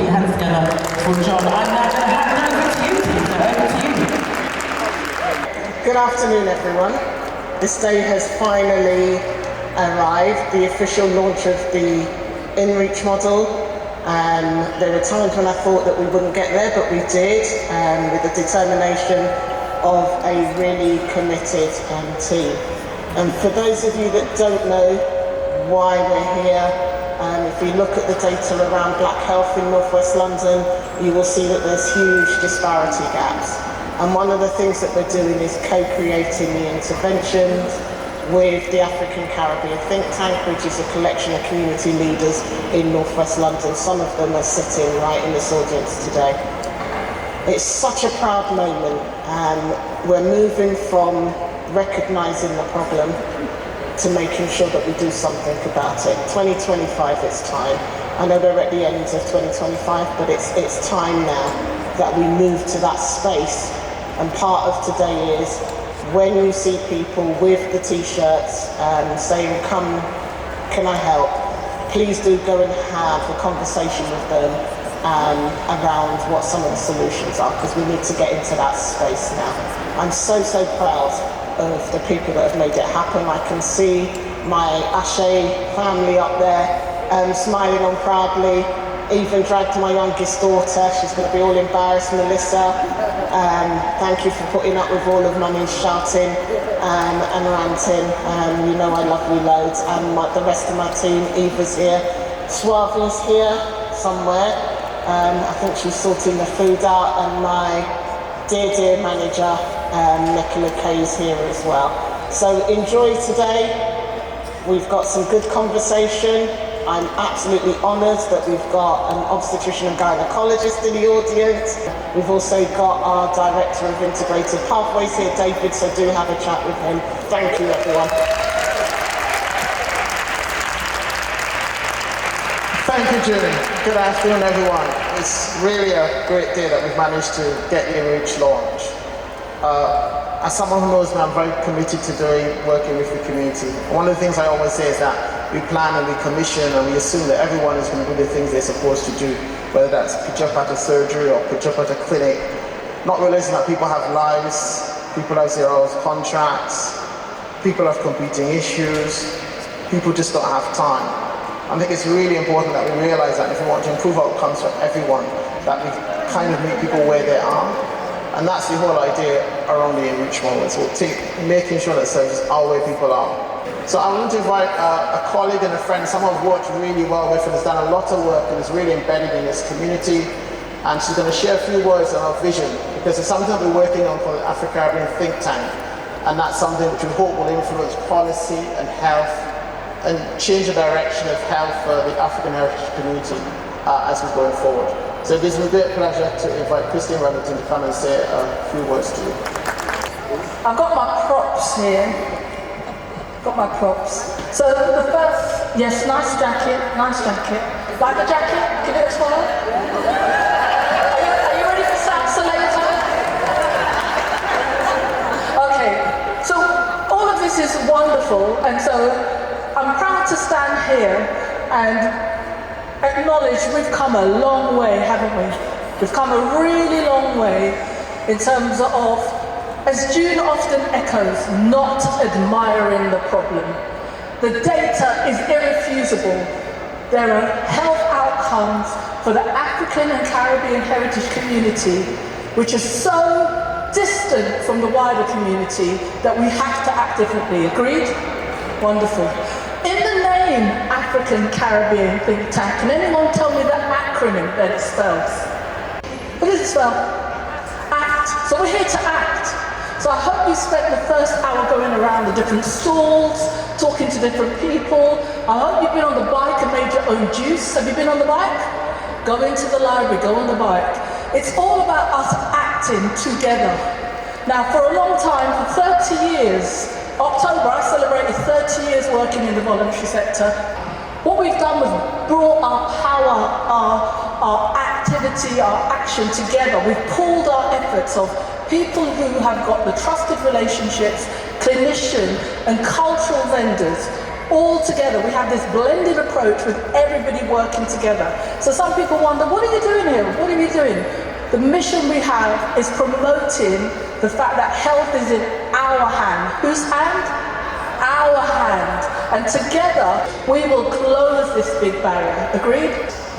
your hands together for John. I'm now going to hand over to you, Peter. Over to you. Good afternoon, everyone. This day has finally arrived, the official launch of the InReach model. There were times when I thought that we wouldn't get there, but we did, with the determination of a really committed team. And for those of you that don't know why we're here, if you look at the data around black health in North West London, you will see that there's huge disparity gaps. And one of the things that we're doing is co-creating the interventions with the African Caribbean Think Tank, which is a collection of community leaders in North West London. Some of them are sitting right in this audience today. It's such a proud moment, and we're moving from recognising the problem to making sure that we do something about it. 2025, it's time. I know we're at the end of 2025, but it's time now that we move to that space. And part of today is when you see people with the t-shirts saying, "Come, can I help?" please do go and have a conversation with them around what some of the solutions are, because we need to get into that space now. I'm so proud of the people that have made it happen. I can see my Ashe family up there smiling on proudly. Even dragged my youngest daughter. She's going to be all embarrassed, Melissa. Thank you for putting up with all of Mummy's shouting and ranting. You know I love you loads. And the rest of my team, Eva's here. Suavi's here somewhere. I think she's sorting the food out. And my dear manager, Nicola Kay, is here as well. So enjoy today. We've got some good conversation. I'm absolutely honoured that we've got an obstetrician and gynaecologist in the audience. We've also got our Director of Integrated Pathways here, David, so do have a chat with him. Thank you, everyone. Thank you, Julie. Good afternoon, everyone. It's really a great day that we've managed to get the InReach launch. As someone who knows me, I'm very committed to working with the community. One of the things I always say is that we plan and we commission and we assume that everyone is going to do the things they're supposed to do, whether that's pitch up at a surgery or pitch up at a clinic, not realizing that people have lives, people have zeros, contracts, people have competing issues, people just don't have time. I think it's really important that we realize that if we want to improve outcomes for everyone, that we kind of meet people where they are. And that's the whole idea around the InReach model. So making sure that services are where people are. So I want to invite a colleague and a friend, someone I've worked really well with and has done a lot of work and is really embedded in this community. And she's going to share a few words on our vision, because it's something that we're working on called the African Caribbean Think Tank. And that's something which we hope will influence policy and health and change the direction of health for the African heritage community as we're going forward. So it gives me great pleasure to invite Christine Remington to come and say a few words to you. I've got my props here. Got my props. So the first, yes, nice jacket. Like the jacket? Give it a swallow. Are you ready for salsa later? Okay, so all of this is wonderful, and so I'm proud to stand here and acknowledge we've come a long way, haven't we? We've come a really long way in terms of, as June often echoes, not admiring the problem. The data is irrefutable. There are health outcomes for the African and Caribbean heritage community which are so distant from the wider community that we have to act differently. Agreed? Wonderful. In the name African Caribbean Think Tank, can anyone tell me the acronym that it spells? What does it spell? ACT. So we're here to act. So I hope you spent the first hour going around the different stalls, talking to different people. I hope you've been on the bike and made your own juice. Have you been on the bike? Go into the library, go on the bike. It's all about us acting together. Now, for a long time, for 30 years, October, I celebrated 30 years working in the voluntary sector. What we've done was brought our power, our activity, our action together. We've pooled our efforts of people who have got the trusted relationships, clinician and cultural vendors all together. We have this blended approach with everybody working together. So some people wonder, what are you doing here? What are you doing? The mission we have is promoting the fact that health is in our hand. Whose hand? Our hand. And together we will close this big barrier. Agreed?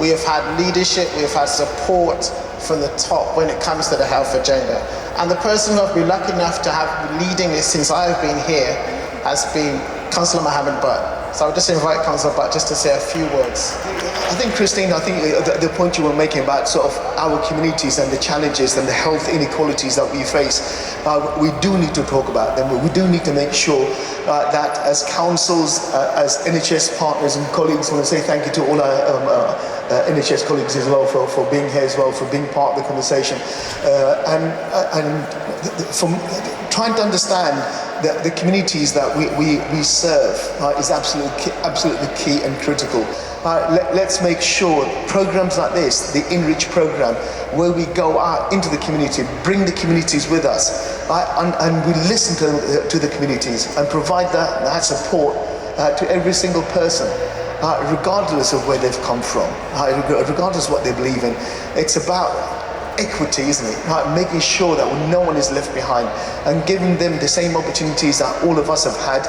We have had leadership, we have had support from the top when it comes to the health agenda. And the person who I've been lucky enough to have been leading it since I've been here has been Councillor Mohammed Butt. So I'll just invite Councillor Butt just to say a few words. I think, Christine, the point you were making about sort of our communities and the challenges and the health inequalities that we face, we do need to talk about them. We do need to make sure that as councils, as NHS partners and colleagues, I want to say thank you to all our NHS colleagues as well for being here as well, for being part of the conversation. And from trying to understand the communities that we serve is absolutely key and critical. Let's make sure programs like this, the InReach program, where we go out into the community, bring the communities with us, and we listen to the communities and provide that support to every single person, regardless of where they've come from, regardless of what they believe in. It's about equity, isn't it? Making sure that no one is left behind and giving them the same opportunities that all of us have had,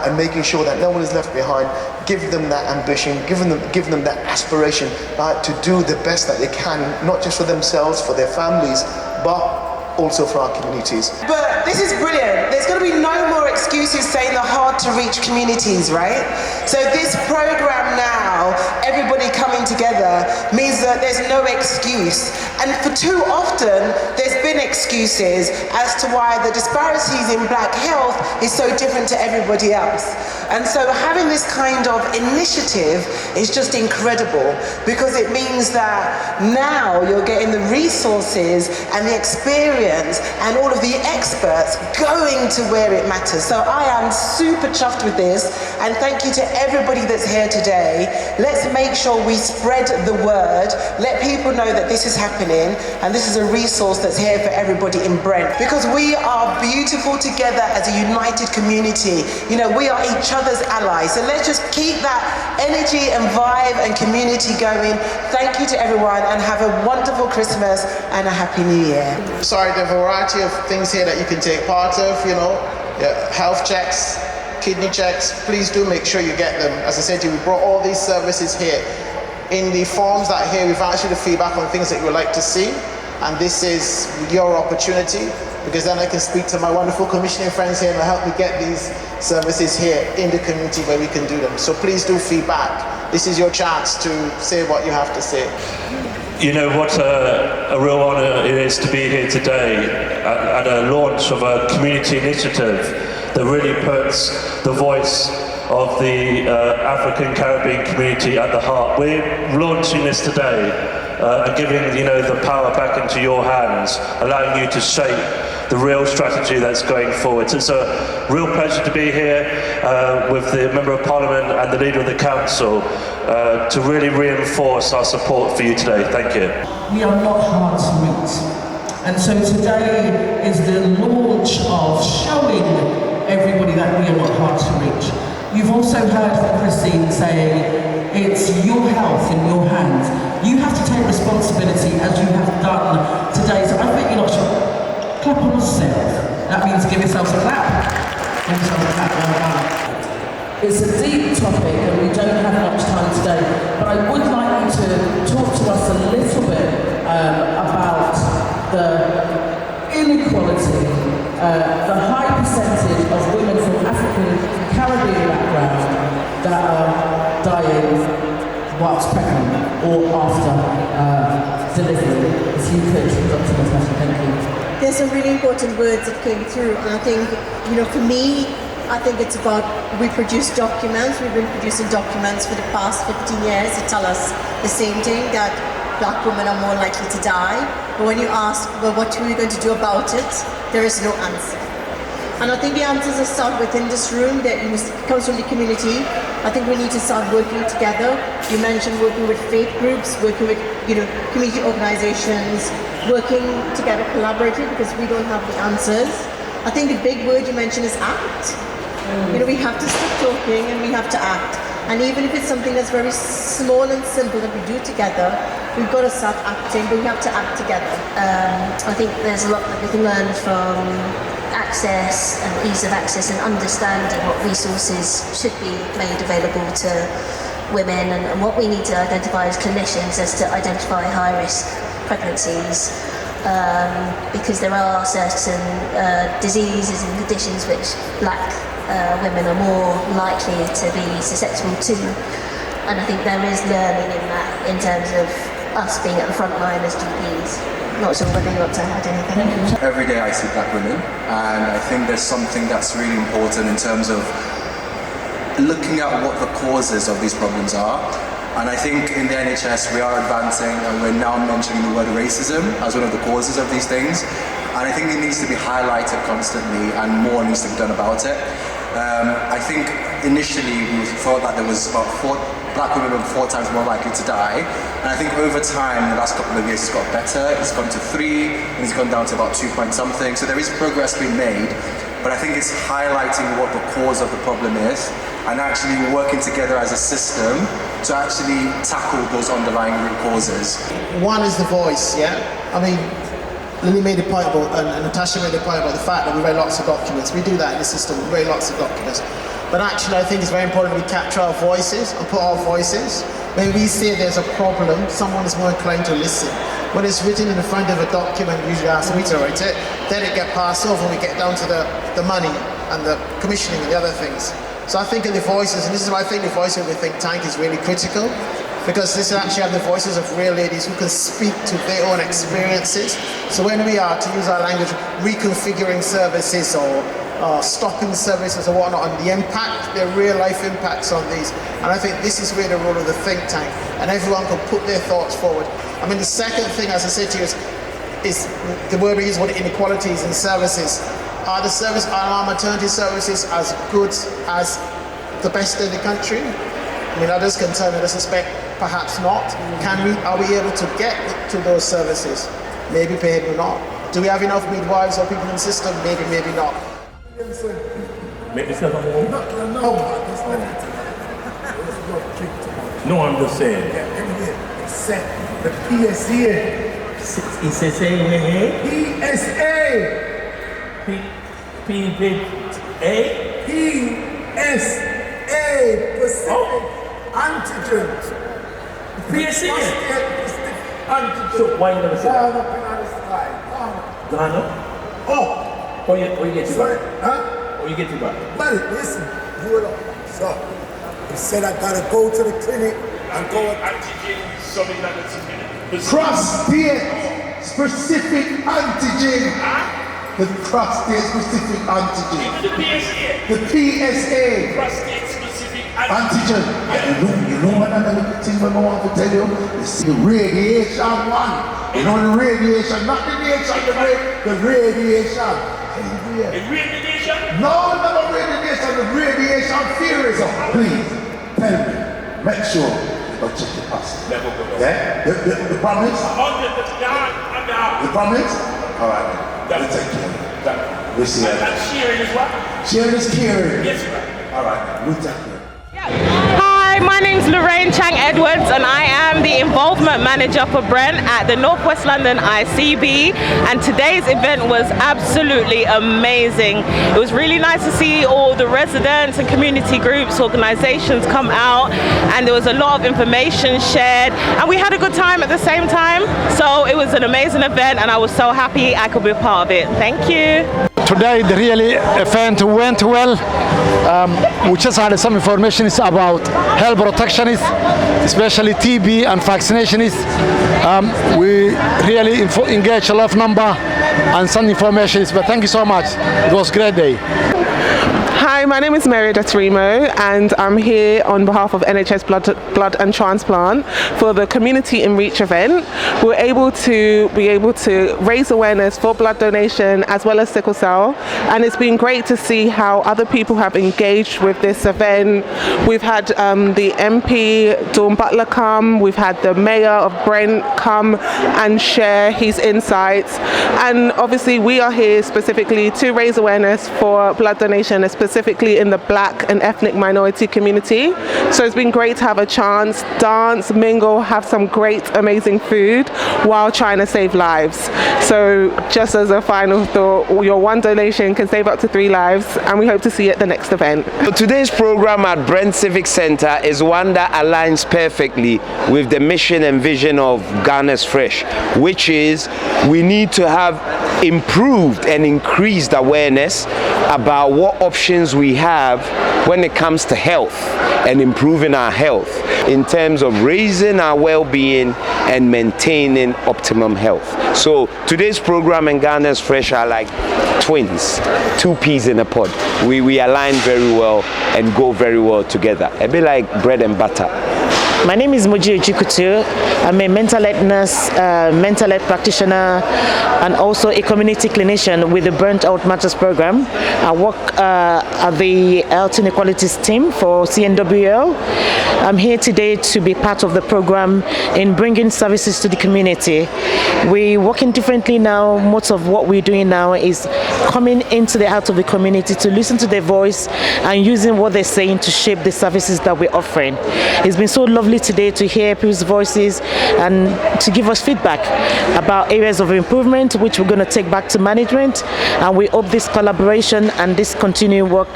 and making sure that no one is left behind. Give them that ambition, give them that aspiration to do the best that they can, not just for themselves, for their families, but also for our communities. But this is brilliant. There's going to be no more excuses saying the hard to reach communities, right? So this program now, everybody coming together, means that there's no excuse. And for too often, there's been excuses as to why the disparities in black health is so different to everybody else. And so having this kind of initiative is just incredible, because it means that now you're getting the resources and the experience and all of the experts going to where it matters. So I am super chuffed with this, and thank you to everybody that's here today. Let's make sure we spread the word, let people know that this is happening, and this is a resource that's here for everybody in Brent, because we are beautiful together as a united community. You know, we are each other's allies. So let's just keep that energy and vibe and community going. Thank you to everyone, and have a wonderful Christmas and a Happy New Year. Sorry, the variety of things here that you can take part of, health checks, kidney checks, please do make sure you get them. As I said to you, we brought all these services here. In the forms that are here, we've actually feedback on things that you would like to see, and this is your opportunity, because then I can speak to my wonderful commissioning friends here and help me get these services here in the community where we can do them. So please do feedback. This is your chance to say what you have to say. You know what a real honour it is to be here today at a launch of a community initiative that really puts the voice of the African Caribbean community at the heart. We're launching this today and giving the power back into your hands, allowing you to shape the real strategy that's going forward. So it's a real pleasure to be here with the Member of Parliament and the Leader of the Council to really reinforce our support for you today. Thank you. We are not hard to reach. And so today is the launch of showing everybody that we are not hard to reach. You've also heard from Christine saying it's your health in your hands. You have to take responsibility as you have done today. So I think you lot should clap on yourself. That means give yourselves a clap. Give yourselves a clap. Well done. It's a deep topic and we don't have much time today, but I would like you to talk to us a little bit about the inequality, the high percentage of women from African Caribbean background that are dying whilst pregnant or after delivery. If you could, Dr. Natasha, thank you. There's some really important words that came through, and I think, for me, I think it's about, we produce documents. We've been producing documents for the past 15 years that tell us the same thing, that black women are more likely to die. But when you ask, well, what are we going to do about it? There is no answer. And I think the answers are start within this room, that comes from the community. I think we need to start working together. You mentioned working with faith groups, working with community organizations, working together collaboratively, because we don't have the answers. I think the big word you mentioned is act. You know, we have to stop talking and we have to act. And even if it's something that's very small and simple that we do together, we've got to start acting, but we have to act together. I think there's a lot that we can learn from access and ease of access and understanding what resources should be made available to women and what we need to identify as clinicians as to identify high-risk pregnancies. Because there are certain diseases and conditions which Black women are more likely to be susceptible to, and I think there is learning in that in terms of us being at the front line as GPs. Not sure whether you want to add anything. Every day I see Black women, and I think there's something that's really important in terms of looking at what the causes of these problems are. And I think in the NHS we are advancing, and we're now mentioning the word racism as one of the causes of these things. And I think it needs to be highlighted constantly, and more needs to be done about it. I think initially we thought that there was about Black women were 4 times more likely to die, and I think over time, in the last couple of years, it's got better. It's gone to 3, and it's gone down to about 2 point something. So there is progress being made, but I think it's highlighting what the cause of the problem is, and actually working together as a system to actually tackle those underlying root causes. One is the voice, yeah? I mean, Lily made a point about, and Natasha made a point about the fact that we read lots of documents. We do that in the system, we read lots of documents. But actually, I think it's very important we capture our voices and put our voices. When we say there's a problem, someone is more inclined to listen. When it's written in the front of a document, usually ask me to write it, then it gets passed over and we get down to the money and the commissioning and the other things. So I think in the voices, and this is why I think the voice of the think tank is really critical, because this actually have the voices of real ladies who can speak to their own experiences. So when we are, to use our language, reconfiguring services or stopping services or whatnot, and the impact, the real life impacts on these. And I think this is really the role of the think tank, and everyone can put their thoughts forward. I mean, the second thing, as I said to you, is the word we use about inequalities in services. Are our maternity services as good as the best in the country? I mean, others can tell me, I suspect perhaps not. Are we able to get to those services? Maybe, maybe not. Do we have enough midwives or people in the system? Maybe, maybe not. No, I'm just saying. The PSA. PSA. Pacific Antigens. PSA. So why you never say that? Ghana? Oh, you get to back? Huh? Or you get to back? Well, listen, hold on. So, he said I gotta go to the clinic and go with antigen, something like that. Prostate specific antigen. The prostate specific antigen. The PSA. The PSA. Prostate specific antigen. You know another little thing I want to tell you? It's the radiation one. You know the radiation, not the radiation, the radiation. The radiation? No, not the radiation, the radiation theory. So please, tell me, make sure you check the passport. Never go. Yeah? The promise? The promise? All right. We'll take care of it. We'll see you. And sharing is what? Sharing is caring. Yes, sir. All right. We'll take care. Hi, my name's Lorraine Chang Edwards, and I am the involvement manager for Brent at the Northwest London ICB, and today's event was absolutely amazing. It was really nice to see all the residents and community groups, organizations come out, and there was a lot of information shared, and we had a good time at the same time. So it was an amazing event, and I was so happy I could be a part of it. Thank you. Today the really event went well. We just had some information about health protectionists, especially TB and vaccinationists. We really engaged a lot of number and some information, but thank you so much. It was a great day. Hi, my name is Meredith Remo, and I'm here on behalf of NHS Blood and Transplant for the Community in Reach event. We're able to raise awareness for blood donation as well as sickle cell, and it's been great to see how other people have engaged with this event. We've had the MP Dawn Butler come, we've had the Mayor of Brent come and share his insights, and obviously we are here specifically to raise awareness for blood donation, specifically specifically in the black and ethnic minority community. So it's been great to have a chance, dance, mingle, have some great, amazing food while trying to save lives. So just as a final thought, your one donation can save up to 3 lives, and we hope to see you at the next event. So today's program at Brent Civic Center is one that aligns perfectly with the mission and vision of Ghana's Fresh, which is we need to have improved and increased awareness about what options we have when it comes to health and improving our health in terms of raising our well-being and maintaining optimum health. So today's program and Ghana's Fresh are like twins, 2 peas in a pod. We align very well and go very well together, a bit like bread and butter. My name is Moji Ejikutu. I'm a mental health nurse, mental health practitioner, and also a community clinician with the Burnt Out Matters program. I work at the Health Inequalities team for CNWL. I'm here today to be part of the program in bringing services to the community. We're working differently now. Most of what we're doing now is coming into the heart of the community to listen to their voice and using what they're saying to shape the services that we're offering. It's been so lovely today to hear people's voices and to give us feedback about areas of improvement, which we're going to take back to management, and we hope this collaboration and this continuing work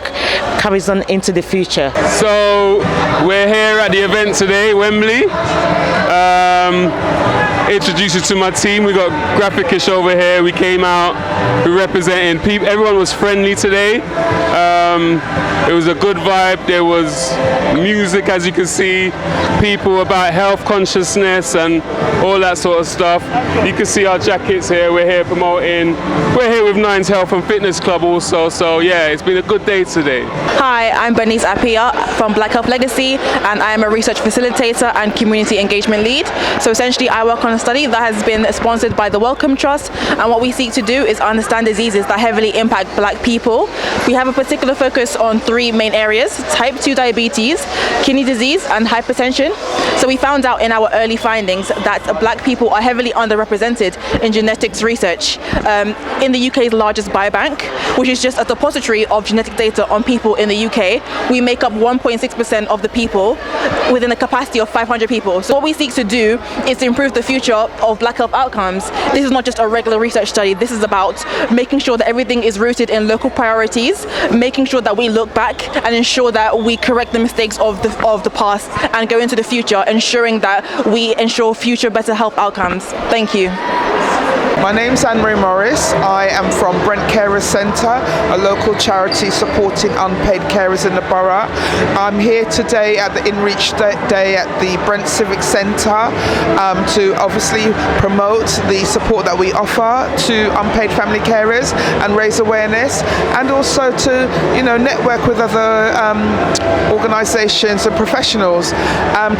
carries on into the future. So we're here at the event today, Wembley. Introduce you to my team. We got Graphic-ish over here. We came out, we representing people. Everyone was friendly today. It was a good vibe. There was music, as you can see, people about health consciousness and all that sort of stuff. You can see our jackets here. We're here promoting. We're here with Nines Health and Fitness Club also. So yeah, it's been a good day today. Hi, I'm Bernice Apia from Black Health Legacy, and I am a research facilitator and community engagement lead. So essentially I work on a study that has been sponsored by the Wellcome Trust, and what we seek to do is understand diseases that heavily impact black people. We have a particular focus on 3 main areas: type 2 diabetes, kidney disease, and hypertension. So we found out in our early findings that black people are heavily underrepresented in genetics research. In the UK's largest biobank, which is just a depository of genetic data on people in the UK, we make up 1.6% of the people within a capacity of 500 people. So what we seek to do is to improve the future of black health outcomes. This is not just a regular research study. This is about making sure that everything is rooted in local priorities, making sure that we look back and ensure that we correct the mistakes of the past and go into the future, ensuring that we ensure future better health outcomes. Thank you. My name's Anne-Marie Morris. I am from Brent Carers Centre, a local charity supporting unpaid carers in the borough. I'm here today at the InReach Day at the Brent Civic Centre to obviously promote the support that we offer to unpaid family carers and raise awareness, and also to network with other organisations and professionals.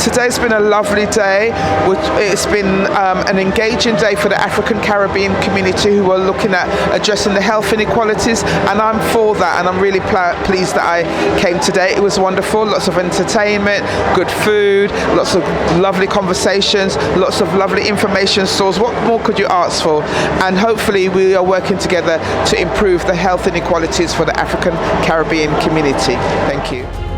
Today's been a lovely day. It's been an engaging day for the African Caribbean community who are looking at addressing the health inequalities, and I'm for that, and I'm really pleased that I came today. It was wonderful, lots of entertainment, good food, lots of lovely conversations, lots of lovely information stores. What more could you ask for? And hopefully we are working together to improve the health inequalities for the African Caribbean community. Thank you.